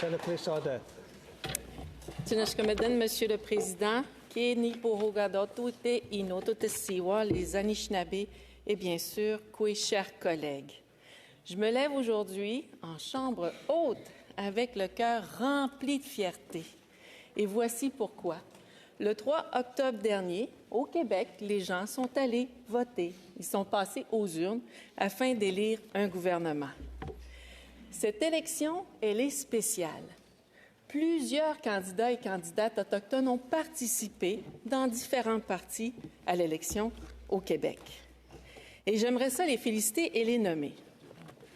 Senator, please order. Tinashkamadan, Monsieur le Président, Keni Pohogadot, Inoto Siwa, les Anishinabés et bien sûr, Koué, chers collègues. Je me lève aujourd'hui en chambre haute avec le cœur rempli de fierté. Et voici pourquoi. Le 3 octobre dernier, au Québec, les gens sont allés voter. Ils sont passés aux urnes afin d'élire un gouvernement. Cette élection, elle est spéciale. Plusieurs candidats et candidates autochtones ont participé dans différents partis à l'élection au Québec. Et j'aimerais ça les féliciter et les nommer.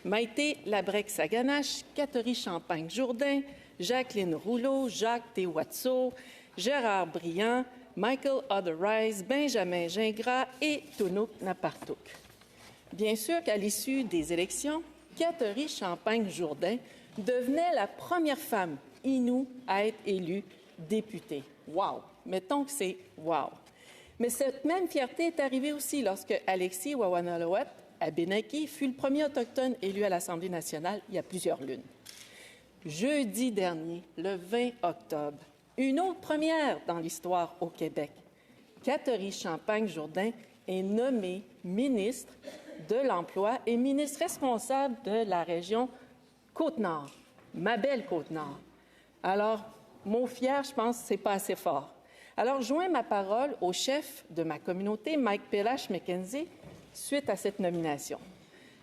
Maïté Labrec-Saganache, Catherine Champagne-Jourdain, Jacqueline Rouleau, Jacques Tewatso, Gérard Briand, Michael Otherwise, Benjamin Gingras et Tunuk Napartuk. Bien sûr qu'à l'issue des élections, Catherine Champagne-Jourdain devenait la première femme Innu à être élue députée. Wow! Mettons que c'est wow! Mais cette même fierté est arrivée aussi lorsque Alexis Wawanalowat Abenaki fut le premier autochtone élu à l'Assemblée nationale il y a plusieurs lunes. Jeudi dernier, le 20 octobre, une autre première dans l'histoire au Québec. Catherine Champagne-Jourdain est nommée ministre de l'Emploi et ministre responsable de la région Côte-Nord, ma belle Côte-Nord. Alors, mot fier, je pense que ce n'est pas assez fort. Alors, je joins ma parole au chef de ma communauté, Mike Pelache-McKenzie, suite à cette nomination.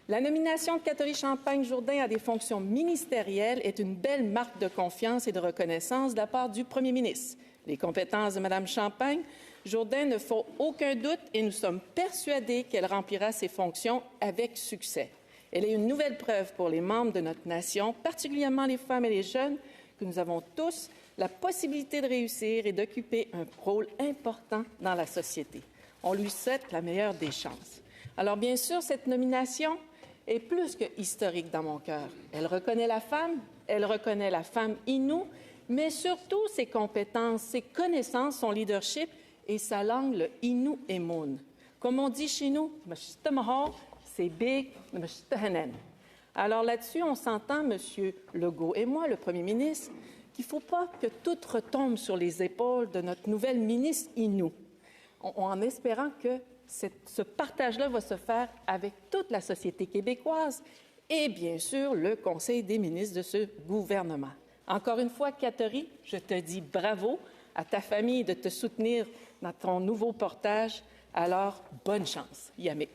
La nomination de Catherine Champagne-Jourdain à des fonctions ministérielles est une belle marque de confiance et de reconnaissance de la part du premier ministre. Les compétences de Mme Champagne-Jourdain ne font aucun doute et nous sommes persuadés qu'elle remplira ses fonctions avec succès. Elle est une nouvelle preuve pour les membres de notre nation, particulièrement les femmes et les jeunes, que nous avons tous la possibilité de réussir et d'occuper un rôle important dans la société. On lui souhaite la meilleure des chances. Alors, bien sûr, cette nomination est plus que historique dans mon cœur. Elle reconnaît la femme Innu, mais surtout ses compétences, ses connaissances, son leadership et sa langue, le Innu Emun. Comme on dit chez nous, c'est big, alors là-dessus, on s'entend, M. Legault et moi, le premier ministre, qu'il ne faut pas que tout retombe sur les épaules de notre nouvelle ministre Innu, en espérant que ce partage-là va se faire avec toute la société québécoise et, bien sûr, le Conseil des ministres de ce gouvernement. Encore une fois, Catherine, je te dis bravo à ta famille de te soutenir dans ton nouveau portage. Alors, bonne chance. Yamé.